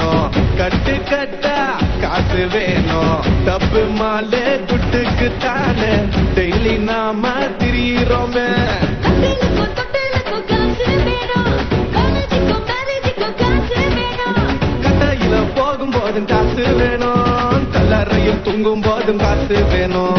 வேணும் கட்டு கட்டா காசு வேணும் தப்பு மாலே குட்டுக்கு தானே டெய்லி நாம திரியிறோமே கட்டையில போகும்போதும் காசு வேணும் கல்லறையில் தூங்கும் போதும் காசு வேணும்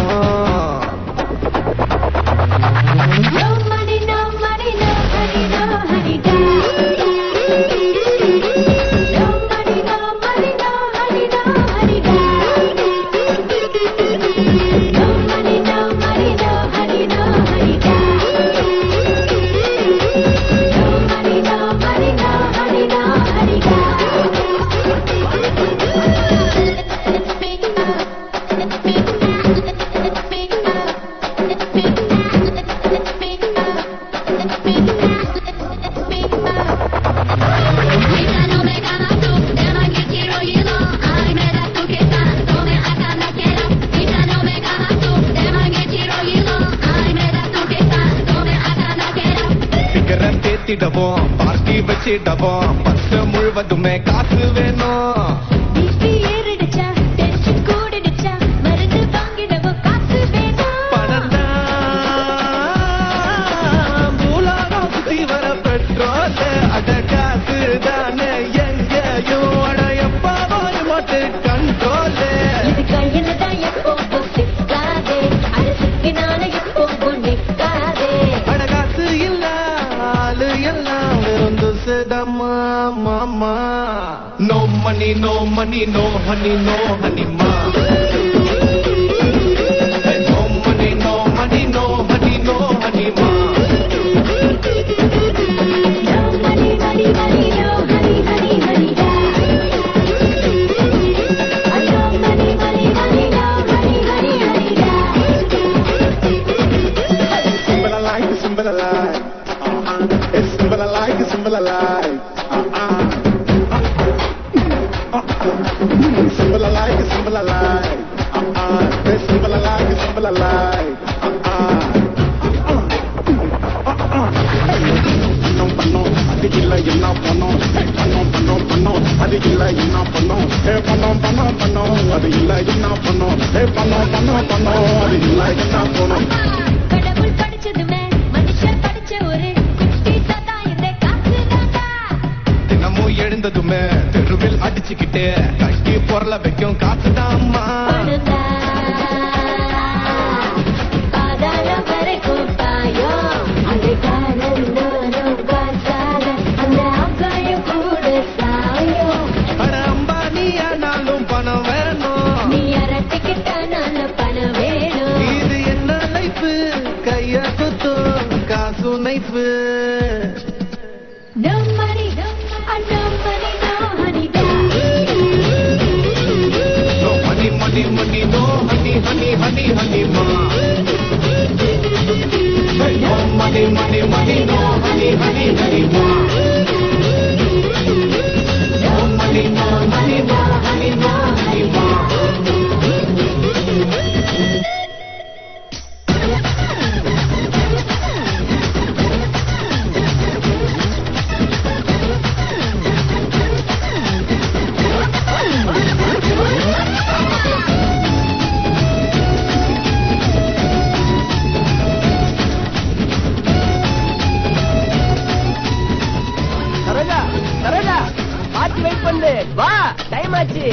தேத்திடவோம் பார்ட்டி வச்சிடவோம் பத்து முழுவதுமே காசு வேணும் பணம் சுத்தி வர பெட்ரோல் அட காசு தானே எங்கேயும் அடையப்பா மோட்டு control Mama, no money, no money, no honey, no honey, ma. No money, no money, no honey, no honey, ma. No money, money, money, no honey, honey, honey, da. No money, money, money, no honey, honey, honey, da. Simple I like, simple I like. It's simple I like, simple I like. Simple I like, simple I like. It's simple I like, simple I like. அது இல்ல என்ன பண்ணோம் பண்ணோம் அது இல்ல என்ன பண்ணோம் பண்ணோம் அது இல்ல என்ன பண்ணோம் பண்ணோம் அது இல்ல என்ன பண்ணோம் கடவுள் படிச்சதுமே மனுஷன் படிச்ச ஒரு குட்டி தாத்தா இந்த காசு தாத்தா தினமும் எழுந்ததுமே தெருவில் அடிச்சுக்கிட்டு கட்டி பொருள வைக்கும் காசுதாம்மா பாதாள வரைக்கும் பாயோ அது காரணம் பார்த்தால அந்த அப்பாயம் கூட சாயோ அட அம்பானி ஆனாலும் பணம் வேணும் நீ அரட்டிக்கிட்டானால பணம் வேணும் இது என்ன லைஃப் கைய குத்தும் காசு knife No money, no money, no honey, da. No money, money, money, no honey, honey, honey, honey, ma. No money, money, money, no honey, honey, honey, ma. No money, no money, no honey, no honey, ma. Saroja, பார்த்து wait பண்ணு, வா, time ஆச்சு.